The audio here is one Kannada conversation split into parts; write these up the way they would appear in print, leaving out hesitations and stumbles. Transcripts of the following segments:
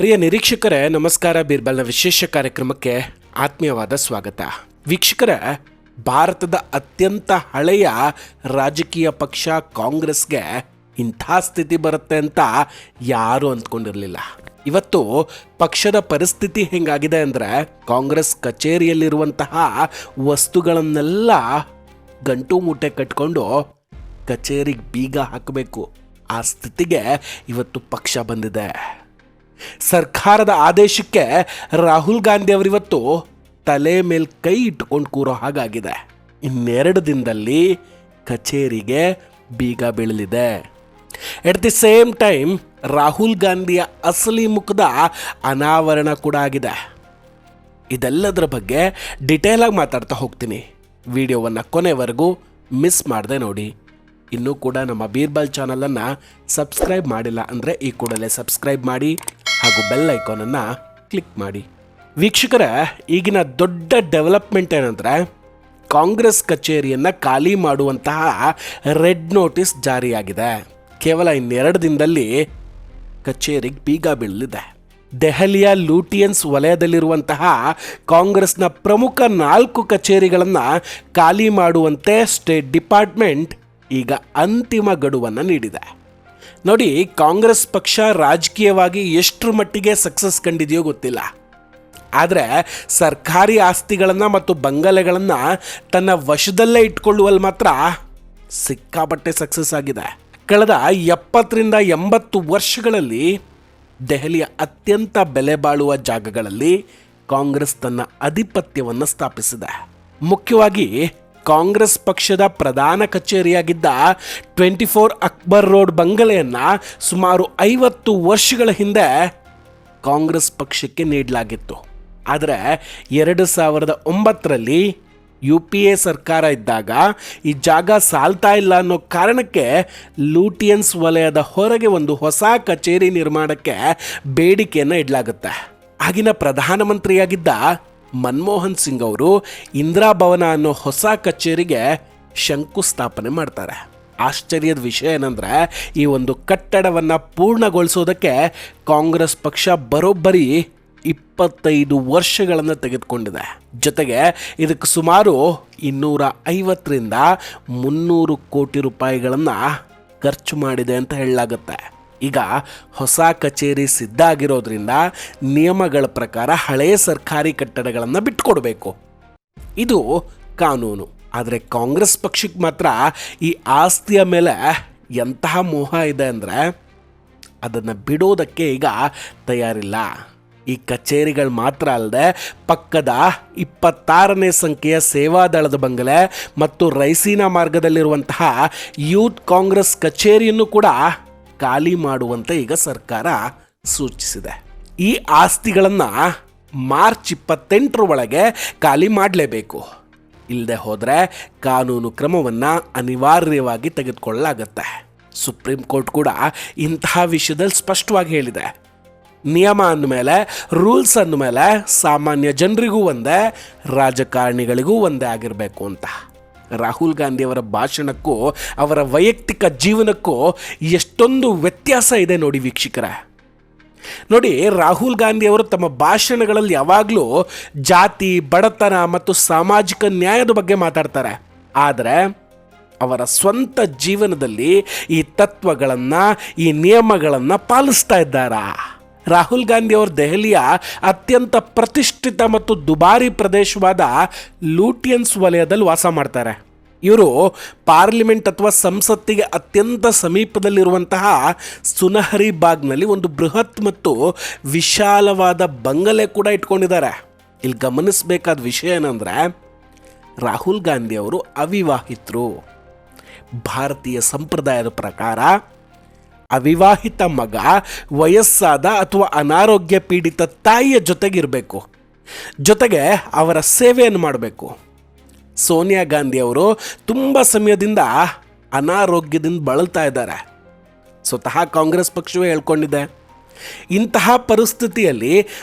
ಪ್ರಿಯ ನಿರೀಕ್ಷಕರೇ, ನಮಸ್ಕಾರ. ಬೀರ್ಬಲ್ನ ವಿಶೇಷ ಕಾರ್ಯಕ್ರಮಕ್ಕೆ ಆತ್ಮೀಯವಾದ ಸ್ವಾಗತ. ವೀಕ್ಷಕರೇ, ಭಾರತದ ಅತ್ಯಂತ ಹಳೆಯ ರಾಜಕೀಯ ಪಕ್ಷ ಕಾಂಗ್ರೆಸ್ಗೆ ಇಂಥ ಸ್ಥಿತಿ ಬರುತ್ತೆ ಅಂತ ಯಾರೂ ಅಂದ್ಕೊಂಡಿರಲಿಲ್ಲ. ಇವತ್ತು ಪಕ್ಷದ ಪರಿಸ್ಥಿತಿ ಹೆಂಗಾಗಿದೆ ಅಂದರೆ, ಕಾಂಗ್ರೆಸ್ ಕಚೇರಿಯಲ್ಲಿರುವಂತಹ ವಸ್ತುಗಳನ್ನೆಲ್ಲ ಗಂಟು ಮೂಟೆ ಕಟ್ಕೊಂಡು ಕಚೇರಿಗೆ ಬೀಗ ಹಾಕಬೇಕು, ಆ ಸ್ಥಿತಿಗೆ ಇವತ್ತು ಪಕ್ಷ ಬಂದಿದೆ. ಸರ್ಕಾರದ ಆದೇಶಕ್ಕೆ ರಾಹುಲ್ ಗಾಂಧಿ ಅವರಿವತ್ತು ತಲೆ ಮೇಲೆ ಕೈ ಇಟ್ಕೊಂಡು ಕೂರೋ ಹಾಗಾಗಿದೆ. ಇನ್ನೆರಡು ದಿನದಲ್ಲಿ ಕಚೇರಿಗೆ ಬೀಗ ಬೀಳಲಿದೆ. At the same time Rahul ಗಾಂಧಿಯ ಅಸಲಿ ಮುಖದ ಅನಾವರಣ ಕೂಡ ಆಗಿದೆ. ಇದೆಲ್ಲದರ ಬಗ್ಗೆ ಡಿಟೇಲಾಗಿ ಮಾತಾಡ್ತಾ ಹೋಗ್ತೀನಿ. ವಿಡಿಯೋವನ್ನು ಕೊನೆವರೆಗೂ ಮಿಸ್ ಮಾಡದೆ ನೋಡಿ. ಇನ್ನೂ ಕೂಡ ನಮ್ಮ ಬೀರ್ಬಲ್ ಚಾನಲನ್ನು ಸಬ್ಸ್ಕ್ರೈಬ್ ಮಾಡಿಲ್ಲ ಅಂದರೆ ಈ ಕೂಡಲೇ ಸಬ್ಸ್ಕ್ರೈಬ್ ಮಾಡಿ ಹಾಗೂ ಬೆಲ್ ಐಕಾನನ್ನು ಕ್ಲಿಕ್ ಮಾಡಿ. ವೀಕ್ಷಕರೇ, ಈಗಿನ ದೊಡ್ಡ ಡೆವಲಪ್ಮೆಂಟ್ ಏನಂದರೆ, ಕಾಂಗ್ರೆಸ್ ಕಚೇರಿಯನ್ನು ಖಾಲಿ ಮಾಡುವಂತಹ ರೆಡ್ ನೋಟಿಸ್ ಜಾರಿಯಾಗಿದೆ. ಕೇವಲ ಇನ್ನೆರಡು ದಿನದಲ್ಲಿ ಕಚೇರಿಗೆ ಬೀಗ ಬೀಳಲಿದೆ. ದೆಹಲಿಯ ಲೂಟಿಯನ್ಸ್ ವಲಯದಲ್ಲಿರುವಂತಹ ಕಾಂಗ್ರೆಸ್ನ ಪ್ರಮುಖ 4 ಕಚೇರಿಗಳನ್ನು ಖಾಲಿ ಮಾಡುವಂತೆ ಸ್ಟೇಟ್ ಡಿಪಾರ್ಟ್ಮೆಂಟ್ ಈಗ ಅಂತಿಮ ಗಡುವನ್ನು ನೀಡಿದೆ. ನೋಡಿ, ಕಾಂಗ್ರೆಸ್ ಪಕ್ಷ ರಾಜಕೀಯವಾಗಿ ಎಷ್ಟರ ಮಟ್ಟಿಗೆ ಸಕ್ಸಸ್ ಕಂಡಿದೆಯೋ ಗೊತ್ತಿಲ್ಲ, ಆದರೆ ಸರ್ಕಾರಿ ಆಸ್ತಿಗಳನ್ನು ಮತ್ತು ಬಂಗಲೆಗಳನ್ನು ತನ್ನ ವಶದಲ್ಲೇ ಇಟ್ಕೊಳ್ಳುವಲ್ಲಿ ಮಾತ್ರ ಸಿಕ್ಕಾಪಟ್ಟೆ ಸಕ್ಸಸ್ ಆಗಿದೆ. ಕಳೆದ 70ರಿಂದ 80 ವರ್ಷಗಳಲ್ಲಿ ದೆಹಲಿಯ ಅತ್ಯಂತ ಬೆಲೆ ಬಾಳುವ ಜಾಗಗಳಲ್ಲಿ ಕಾಂಗ್ರೆಸ್ ತನ್ನ ಆಧಿಪತ್ಯವನ್ನು ಸ್ಥಾಪಿಸಿದೆ. ಮುಖ್ಯವಾಗಿ ಕಾಂಗ್ರೆಸ್ ಪಕ್ಷದ ಪ್ರಧಾನ ಕಚೇರಿಯಾಗಿದ್ದ 24 ಅಕ್ಬರ್ ರೋಡ್ ಬಂಗಲೆಯನ್ನು ಸುಮಾರು 50 ವರ್ಷಗಳ ಹಿಂದೆ ಕಾಂಗ್ರೆಸ್ ಪಕ್ಷಕ್ಕೆ ನೀಡಲಾಗಿತ್ತು. ಆದರೆ 2009ರಲ್ಲಿ UPA ಸರ್ಕಾರ ಇದ್ದಾಗ ಈ ಜಾಗ ಸಾಲ್ತಾ ಇಲ್ಲ ಅನ್ನೋ ಕಾರಣಕ್ಕೆ ಲೂಟಿಯನ್ಸ್ ವಲಯದ ಹೊರಗೆ ಒಂದು ಹೊಸ ಕಚೇರಿ ನಿರ್ಮಾಣಕ್ಕೆ ಬೇಡಿಕೆಯನ್ನು ಇಡಲಾಗುತ್ತೆ. ಆಗಿನ ಪ್ರಧಾನಮಂತ್ರಿಯಾಗಿದ್ದ ಮನಮೋಹನ್ ಸಿಂಗ್ ಅವರು ಇಂದಿರಾ ಭವನ ಅನ್ನೋ ಹೊಸ ಕಚೇರಿಗೆ ಶಂಕುಸ್ಥಾಪನೆ ಮಾಡ್ತಾರೆ. ಆಶ್ಚರ್ಯದ ವಿಷಯ ಏನಂದರೆ, ಈ ಒಂದು ಕಟ್ಟಡವನ್ನು ಪೂರ್ಣಗೊಳಿಸೋದಕ್ಕೆ ಕಾಂಗ್ರೆಸ್ ಪಕ್ಷ ಬರೋಬ್ಬರಿ 25 ವರ್ಷಗಳನ್ನು ತೆಗೆದುಕೊಂಡಿದೆ. ಜೊತೆಗೆ ಇದಕ್ಕೆ ಸುಮಾರು 250ರಿಂದ 300 ಕೋಟಿ ರೂಪಾಯಿಗಳನ್ನು ಖರ್ಚು ಮಾಡಿದೆ ಅಂತ ಹೇಳಲಾಗುತ್ತೆ. ಈಗ ಹೊಸ ಕಚೇರಿ ಸಿದ್ಧ ಆಗಿರೋದ್ರಿಂದ ನಿಯಮಗಳ ಪ್ರಕಾರ ಹಳೆಯ ಸರ್ಕಾರಿ ಕಟ್ಟಡಗಳನ್ನು ಬಿಟ್ಟುಕೊಡ್ಬೇಕು, ಇದು ಕಾನೂನು. ಆದರೆ ಕಾಂಗ್ರೆಸ್ ಪಕ್ಷಕ್ಕೆ ಮಾತ್ರ ಈ ಆಸ್ತಿಯ ಮೇಲೆ ಎಂತಹ ಮೋಹ ಇದೆ ಅಂದರೆ, ಅದನ್ನು ಬಿಡೋದಕ್ಕೆ ಈಗ ತಯಾರಿಲ್ಲ. ಈ ಕಚೇರಿಗಳು ಮಾತ್ರ ಅಲ್ಲದೆ ಪಕ್ಕದ 26ನೇ ಸಂಖ್ಯೆಯ ಸೇವಾದಳದ ಬಂಗಲೆ ಮತ್ತು ರೈಸೀನಾ ಮಾರ್ಗದಲ್ಲಿರುವಂತಹ ಯೂತ್ ಕಾಂಗ್ರೆಸ್ ಕಚೇರಿಯನ್ನು ಕೂಡ ಖಾಲಿ ಮಾಡುವಂತೆ ಈಗ ಸರ್ಕಾರ ಸೂಚಿಸಿದೆ. ಈ ಆಸ್ತಿಗಳನ್ನು ಮಾರ್ಚ್ 28ರ ಒಳಗೆ ಖಾಲಿ ಮಾಡಲೇಬೇಕು. ಇಲ್ಲದೆ ಹೋದರೆ ಕಾನೂನು ಕ್ರಮವನ್ನು ಅನಿವಾರ್ಯವಾಗಿ ತೆಗೆದುಕೊಳ್ಳಲಾಗುತ್ತೆ. ಸುಪ್ರೀಂ ಕೋರ್ಟ್ ಕೂಡ ಇಂತಹ ವಿಷಯದಲ್ಲಿ ಸ್ಪಷ್ಟವಾಗಿ ಹೇಳಿದೆ. ನಿಯಮ ಅಂದಮೇಲೆ, ರೂಲ್ಸ್ ಅಂದಮೇಲೆ ಸಾಮಾನ್ಯ ಜನರಿಗೂ ಒಂದೇ, ರಾಜಕಾರಣಿಗಳಿಗೂ ಒಂದೇ ಆಗಿರಬೇಕು ಅಂತ. ರಾಹುಲ್ ಗಾಂಧಿಯವರ ಭಾಷಣಕ್ಕೂ ಅವರ ವೈಯಕ್ತಿಕ ಜೀವನಕ್ಕೂ ಎಷ್ಟೊಂದು ವ್ಯತ್ಯಾಸ ಇದೆ ನೋಡಿ ವೀಕ್ಷಕರೇ. ನೋಡಿ, ರಾಹುಲ್ ಗಾಂಧಿಯವರು ತಮ್ಮ ಭಾಷಣಗಳಲ್ಲಿ ಯಾವಾಗಲೂ ಜಾತಿ, ಬಡತನ ಮತ್ತು ಸಾಮಾಜಿಕ ನ್ಯಾಯದ ಬಗ್ಗೆ ಮಾತಾಡ್ತಾರೆ. ಆದರೆ ಅವರ ಸ್ವಂತ ಜೀವನದಲ್ಲಿ ಈ ತತ್ವಗಳನ್ನು, ಈ ನಿಯಮಗಳನ್ನು ಪಾಲಿಸ್ತಾ ಇದ್ದಾರಾ? ರಾಹುಲ್ ಗಾಂಧಿಯವರು ದೆಹಲಿಯ ಅತ್ಯಂತ ಪ್ರತಿಷ್ಠಿತ ಮತ್ತು ದುಬಾರಿ ಪ್ರದೇಶವಾದ ಲೂಟಿಯನ್ಸ್ ವಲಯದಲ್ಲಿ ವಾಸ ಮಾಡ್ತಾರೆ. ಇವರು ಪಾರ್ಲಿಮೆಂಟ್ ಅಥವಾ ಸಂಸತ್ತಿಗೆ ಅತ್ಯಂತ ಸಮೀಪದಲ್ಲಿರುವಂತಹ ಸುನಹರಿ ಬಾಗ್ನಲ್ಲಿ ಒಂದು ಬೃಹತ್ ಮತ್ತು ವಿಶಾಲವಾದ ಬಂಗಲೆ ಕೂಡ ಇಟ್ಕೊಂಡಿದ್ದಾರೆ. ಇಲ್ಲಿ ಗಮನಿಸಬೇಕಾದ ವಿಷಯ ಏನಂದರೆ, ರಾಹುಲ್ ಗಾಂಧಿಯವರು ಅವಿವಾಹಿತರು. ಭಾರತೀಯ ಸಂಪ್ರದಾಯದ ಪ್ರಕಾರ ಅವಿವಾಹಿತ ಮಗ ವಯಸ್ಸಾದ ಅಥವಾ ಅನಾರೋಗ್ಯ ಪೀಡಿತ ತಾಯಿಯ ಜೊತೆಗಿರಬೇಕು, ಜೊತೆಗೆ ಅವರ ಸೇವೆಯನ್ನು ಮಾಡಬೇಕು. ಸೋನಿಯಾ ಗಾಂಧಿ ಅವರು ತುಂಬ ಸಮಯದಿಂದ ಅನಾರೋಗ್ಯದಿಂದ ಬಳಲ್ತಾ ಇದ್ದಾರೆ. ಸ್ವತಃ ಕಾಂಗ್ರೆಸ್ ಪಕ್ಷವೇ ಹೇಳ್ಕೊಂಡಿದೆ. ಇಂತಹ ಪರಿಸ್ಥಿತಿಯಲ್ಲಿ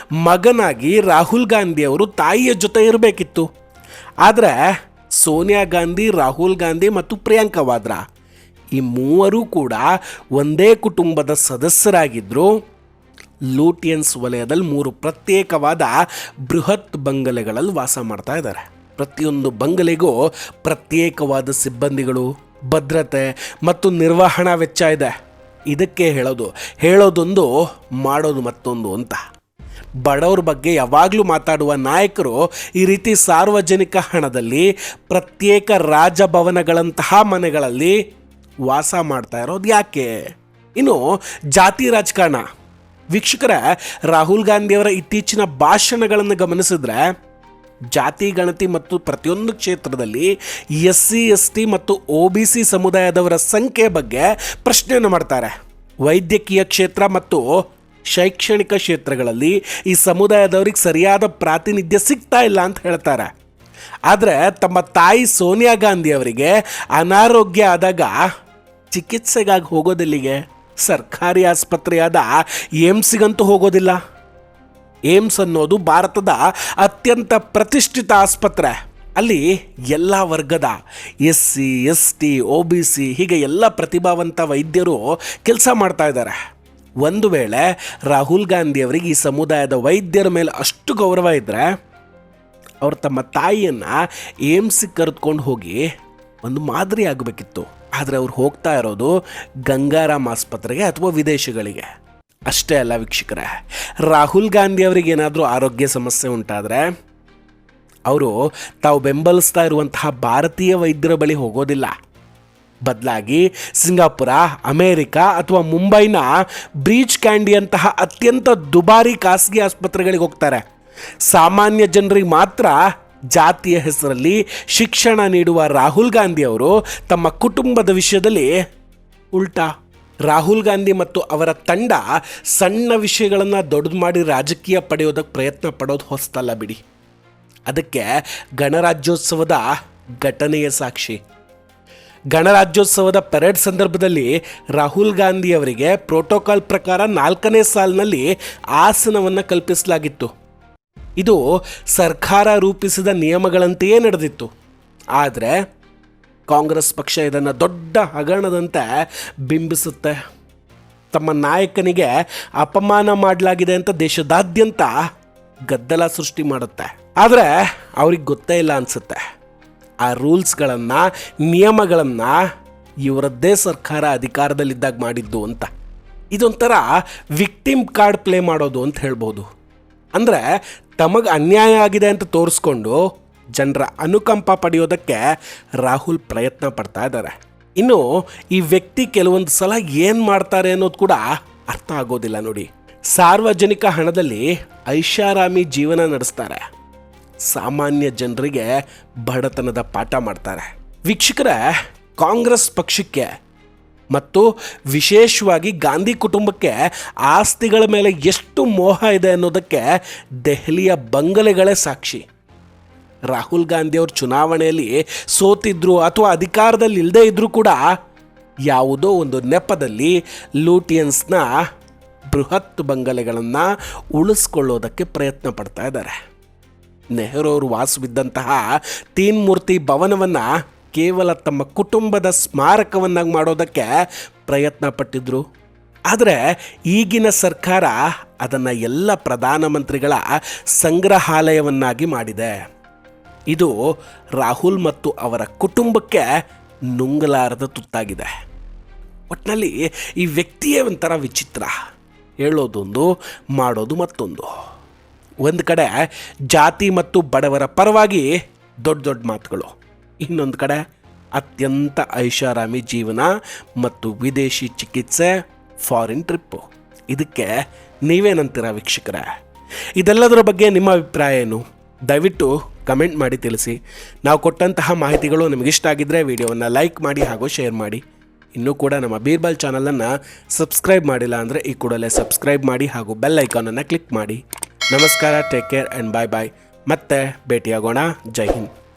ಮಗನಾಗಿ ರಾಹುಲ್ ಗಾಂಧಿ ಅವರು ತಾಯಿಯ ಜೊತೆ ಇರಬೇಕಿತ್ತು. ಆದರೆ ಸೋನಿಯಾ ಗಾಂಧಿ, ರಾಹುಲ್ ಗಾಂಧಿ ಮತ್ತು ಪ್ರಿಯಾಂಕಾ ವಾದ್ರಾ ಈ ಮೂವರೂ ಕೂಡ ಒಂದೇ ಕುಟುಂಬದ ಸದಸ್ಯರಾಗಿದ್ದರು. ಲೂಟಿಯನ್ಸ್ ವಲಯದಲ್ಲಿ 3 ಪ್ರತ್ಯೇಕವಾದ ಬೃಹತ್ ಬಂಗಲೆಗಳಲ್ಲಿ ವಾಸ ಮಾಡ್ತಾ ಇದ್ದಾರೆ. ಪ್ರತಿಯೊಂದು ಬಂಗಲೆಗೂ ಪ್ರತ್ಯೇಕವಾದ ಸಿಬ್ಬಂದಿಗಳು, ಭದ್ರತೆ ಮತ್ತು ನಿರ್ವಹಣಾ ವೆಚ್ಚ ಇದೆ. ಇದಕ್ಕೆ ಹೇಳೋದೊಂದು ಮಾಡೋದು ಮತ್ತೊಂದು ಅಂತ. ಬಡವ್ರ ಬಗ್ಗೆ ಯಾವಾಗಲೂ ಮಾತಾಡುವ ನಾಯಕರು ಈ ರೀತಿ ಸಾರ್ವಜನಿಕ ಹಣದಲ್ಲಿ ಪ್ರತ್ಯೇಕ ರಾಜಭವನಗಳಂತಹ ಮನೆಗಳಲ್ಲಿ ವಾಸ ಮಾಡ್ತಾ ಇರೋದು ಯಾಕೆ? ಇನ್ನು ಜಾತಿ ರಾಜಕಾರಣ. ವೀಕ್ಷಕರೇ, ರಾಹುಲ್ ಗಾಂಧಿಯವರ ಇತ್ತೀಚಿನ ಭಾಷಣಗಳನ್ನು ಗಮನಿಸಿದ್ರೆ ಜಾತಿ ಗಣತಿ ಮತ್ತು ಪ್ರತಿಯೊಂದು ಕ್ಷೇತ್ರದಲ್ಲಿ SC ST ಮತ್ತು OBC ಸಮುದಾಯದವರ ಸಂಖ್ಯೆ ಬಗ್ಗೆ ಪ್ರಶ್ನೆಯನ್ನು ಮಾಡ್ತಾರೆ. ವೈದ್ಯಕೀಯ ಕ್ಷೇತ್ರ ಮತ್ತು ಶೈಕ್ಷಣಿಕ ಕ್ಷೇತ್ರಗಳಲ್ಲಿ ಈ ಸಮುದಾಯದವ್ರಿಗೆ ಸರಿಯಾದ ಪ್ರಾತಿನಿಧ್ಯ ಸಿಗ್ತಾ ಇಲ್ಲ ಅಂತ ಹೇಳ್ತಾರೆ. ಆದರೆ ತಮ್ಮ ತಾಯಿ ಸೋನಿಯಾ ಗಾಂಧಿ ಅವರಿಗೆ ಅನಾರೋಗ್ಯ ಆದಾಗ ಚಿಕಿತ್ಸೆಗಾಗಿ ಹೋಗೋದಿಲ್ಲಿಗೆ ಸರ್ಕಾರಿ ಆಸ್ಪತ್ರೆಯಾದ ಏಮ್ಸ್ಗಂತೂ ಹೋಗೋದಿಲ್ಲ. ಏಮ್ಸ್ ಅನ್ನೋದು ಭಾರತದ ಅತ್ಯಂತ ಪ್ರತಿಷ್ಠಿತ ಆಸ್ಪತ್ರೆ. ಅಲ್ಲಿ ಎಲ್ಲ ವರ್ಗದ SC ST OBC ಹೀಗೆ ಎಲ್ಲ ಪ್ರತಿಭಾವಂತ ವೈದ್ಯರು ಕೆಲಸ ಮಾಡ್ತಾ ಇದ್ದಾರೆ. ಒಂದು ವೇಳೆ ರಾಹುಲ್ ಗಾಂಧಿ ಅವರಿಗೆ ಈ ಸಮುದಾಯದ ವೈದ್ಯರ ಮೇಲೆ ಅಷ್ಟು ಗೌರವ ಇದ್ದರೆ ಅವರು ತಮ್ಮ ತಾಯಿಯನ್ನು ಏಮ್ಸಿಗೆ ಕರೆದುಕೊಂಡು ಹೋಗಿ ಒಂದು ಮಾದರಿ ಆಗಬೇಕಿತ್ತು. ಆದರೆ ಅವ್ರು ಹೋಗ್ತಾ ಇರೋದು ಗಂಗಾರಾಮ್ ಆಸ್ಪತ್ರೆಗೆ ಅಥವಾ ವಿದೇಶಗಳಿಗೆ. ಅಷ್ಟೇ ಅಲ್ಲ ವೀಕ್ಷಕರೇ, ರಾಹುಲ್ ಗಾಂಧಿ ಅವರಿಗೆ ಏನಾದರೂ ಆರೋಗ್ಯ ಸಮಸ್ಯೆ ಉಂಟಾದರೆ ಅವರು ತಾವು ಬೆಂಬಲಿಸ್ತಾ ಇರುವಂತಹ ಭಾರತೀಯ ವೈದ್ಯರ ಬಳಿ ಹೋಗೋದಿಲ್ಲ. ಬದಲಾಗಿ ಸಿಂಗಾಪುರ, ಅಮೇರಿಕ ಅಥವಾ ಮುಂಬೈನ ಬ್ರೀಚ್ ಕ್ಯಾಂಡಿಯಂತಹ ಅತ್ಯಂತ ದುಬಾರಿ ಖಾಸಗಿ ಆಸ್ಪತ್ರೆಗಳಿಗೆ ಹೋಗ್ತಾರೆ. ಸಾಮಾನ್ಯ ಜನರಿಗೆ ಮಾತ್ರ ಜಾತಿಯ ಹೆಸರಲ್ಲಿ ಶಿಕ್ಷಣ ನೀಡುವ ರಾಹುಲ್ ಗಾಂಧಿ ಅವರು ತಮ್ಮ ಕುಟುಂಬದ ವಿಷಯದಲ್ಲಿ ಉಲ್ಟಾ. ರಾಹುಲ್ ಗಾಂಧಿ ಮತ್ತು ಅವರ ತಂಡ ಸಣ್ಣ ವಿಷಯಗಳನ್ನು ದೊಡ್ಡದು ಮಾಡಿ ರಾಜಕೀಯ ಪಡೆಯೋದಕ್ಕೆ ಪ್ರಯತ್ನ ಪಡೋದು ಹೊಸ್ತಲ್ಲ ಬಿಡಿ. ಅದಕ್ಕೆ ಗಣರಾಜ್ಯೋತ್ಸವದ ಘಟನೆಯ ಸಾಕ್ಷಿ. ಗಣರಾಜ್ಯೋತ್ಸವದ ಪರೇಡ್ ಸಂದರ್ಭದಲ್ಲಿ ರಾಹುಲ್ ಗಾಂಧಿ ಅವರಿಗೆ ಪ್ರೋಟೋಕಾಲ್ ಪ್ರಕಾರ 4ನೇ ಸಾಲಿನಲ್ಲಿ ಆಸನವನ್ನು ಕಲ್ಪಿಸಲಾಗಿತ್ತು. ಇದು ಸರ್ಕಾರ ರೂಪಿಸಿದ ನಿಯಮಗಳಂತೆಯೇ ನಡೆದಿತ್ತು. ಆದರೆ ಕಾಂಗ್ರೆಸ್ ಪಕ್ಷ ಇದನ್ನು ದೊಡ್ಡ ಹಗರಣದಂತೆ ಬಿಂಬಿಸುತ್ತೆ. ತಮ್ಮ ನಾಯಕನಿಗೆ ಅಪಮಾನ ಮಾಡಲಾಗಿದೆ ಅಂತ ದೇಶದಾದ್ಯಂತ ಗದ್ದಲ ಸೃಷ್ಟಿ ಮಾಡುತ್ತೆ. ಆದರೆ ಅವ್ರಿಗೆ ಗೊತ್ತೇ ಇಲ್ಲ ಅನಿಸುತ್ತೆ ಆ ರೂಲ್ಸ್ಗಳನ್ನು, ನಿಯಮಗಳನ್ನು ಇವರದ್ದೇ ಸರ್ಕಾರ ಅಧಿಕಾರದಲ್ಲಿದ್ದಾಗ ಮಾಡಿದ್ದು ಅಂತ. ಇದೊಂಥರ ವಿಕ್ಟಿಮ್ ಕಾರ್ಡ್ ಪ್ಲೇ ಮಾಡೋದು ಅಂತ ಹೇಳ್ಬೋದು. ಅಂದರೆ ತಮಗೆ ಅನ್ಯಾಯ ಆಗಿದೆ ಅಂತ ತೋರಿಸ್ಕೊಂಡು ಜನರ ಅನುಕಂಪ ಪಡೆಯೋದಕ್ಕೆ ರಾಹುಲ್ ಪ್ರಯತ್ನ ಪಡ್ತಾ ಇದ್ದಾರೆ. ಇನ್ನು ಈ ವ್ಯಕ್ತಿ ಕೆಲವೊಂದು ಸಲ ಏನು ಮಾಡ್ತಾರೆ ಅನ್ನೋದು ಕೂಡ ಅರ್ಥ ಆಗೋದಿಲ್ಲ ನೋಡಿ. ಸಾರ್ವಜನಿಕ ಹಣದಲ್ಲಿ ಐಷಾರಾಮಿ ಜೀವನ ನಡೆಸ್ತಾರೆ. ಸಾಮಾನ್ಯ ಜನರಿಗೆ ಬಡತನದ ಪಾಠ ಮಾಡ್ತಾರೆ. ವೀಕ್ಷಕರೇ, ಕಾಂಗ್ರೆಸ್ ಪಕ್ಷಕ್ಕೆ ಮತ್ತು ವಿಶೇಷವಾಗಿ ಗಾಂಧಿ ಕುಟುಂಬಕ್ಕೆ ಆಸ್ತಿಗಳ ಮೇಲೆ ಎಷ್ಟು ಮೋಹ ಇದೆ ಅನ್ನೋದಕ್ಕೆ ದೆಹಲಿಯ ಬಂಗಲೆಗಳೇ ಸಾಕ್ಷಿ. ರಾಹುಲ್ ಗಾಂಧಿಯವರು ಚುನಾವಣೆಯಲ್ಲಿ ಸೋತಿದ್ರು ಅಥವಾ ಅಧಿಕಾರದಲ್ಲಿ ಇಲ್ಲದೇ ಇದ್ರೂ ಕೂಡ ಯಾವುದೋ ಒಂದು ನೆಪದಲ್ಲಿ ಲೂಟಿಯನ್ಸ್ನ ಬೃಹತ್ ಬಂಗಲೆಗಳನ್ನು ಉಳಿಸ್ಕೊಳ್ಳೋದಕ್ಕೆ ಪ್ರಯತ್ನ ಪಡ್ತಾ ಇದ್ದಾರೆ. ನೆಹರು ಅವರು ವಾಸವಿದ್ದಂತಹ ತೀನ್ ಮೂರ್ತಿ ಭವನವನ್ನು ಕೇವಲ ತಮ್ಮ ಕುಟುಂಬದ ಸ್ಮಾರಕವನ್ನಾಗಿ ಮಾಡೋದಕ್ಕೆ ಪ್ರಯತ್ನ ಪಟ್ಟಿದ್ರು. ಆದರೆ ಈಗಿನ ಸರ್ಕಾರ ಅದನ್ನು ಎಲ್ಲ ಪ್ರಧಾನಮಂತ್ರಿಗಳ ಸಂಗ್ರಹಾಲಯವನ್ನಾಗಿ ಮಾಡಿದೆ. ಇದು ರಾಹುಲ್ ಮತ್ತು ಅವರ ಕುಟುಂಬಕ್ಕೆ ನುಂಗಲಾರದ ತುತ್ತಾಗಿದೆ. ಒಟ್ಟಿನಲ್ಲಿ ಈ ವ್ಯಕ್ತಿಯೇ ಒಂಥರ ವಿಚಿತ್ರ. ಹೇಳೋದೊಂದು, ಮಾಡೋದು ಮತ್ತೊಂದು. ಒಂದು ಕಡೆ ಜಾತಿ ಮತ್ತು ಬಡವರ ಪರವಾಗಿ ದೊಡ್ಡ ದೊಡ್ಡ ಮಾತುಗಳು, ಇನ್ನೊಂದು ಕಡೆ ಅತ್ಯಂತ ಐಷಾರಾಮಿ ಜೀವನ ಮತ್ತು ವಿದೇಶಿ ಚಿಕಿತ್ಸೆ, ಫಾರಿನ್ ಟ್ರಿಪ್ಪು. ಇದಕ್ಕೆ ನೀವೇನಂತೀರ ವೀಕ್ಷಕರೇ? ಇದೆಲ್ಲದರ ಬಗ್ಗೆ ನಿಮ್ಮ ಅಭಿಪ್ರಾಯ ಏನು? ದಯವಿಟ್ಟು ಕಮೆಂಟ್ ಮಾಡಿ ತಿಳಿಸಿ. ನಾವು ಕೊಟ್ಟಂತಹ ಮಾಹಿತಿಗಳು ನಿಮಗಿಷ್ಟ ಆಗಿದ್ದರೆ ವಿಡಿಯೋವನ್ನು ಲೈಕ್ ಮಾಡಿ ಹಾಗೂ ಶೇರ್ ಮಾಡಿ. ಇನ್ನೂ ಕೂಡ ನಮ್ಮ ಬೀರ್ಬಲ್ ಚಾನಲನ್ನು ಸಬ್ಸ್ಕ್ರೈಬ್ ಮಾಡಿಲ್ಲ ಅಂದರೆ ಈ ಕೂಡಲೇ ಸಬ್ಸ್ಕ್ರೈಬ್ ಮಾಡಿ ಹಾಗೂ ಬೆಲ್ ಐಕಾನನ್ನು ಕ್ಲಿಕ್ ಮಾಡಿ. ನಮಸ್ಕಾರ, ಟೇಕ್ ಕೇರ್ ಆ್ಯಂಡ್ ಬಾಯ್ ಬಾಯ್. ಮತ್ತೆ ಭೇಟಿಯಾಗೋಣ. ಜೈ ಹಿಂದ್.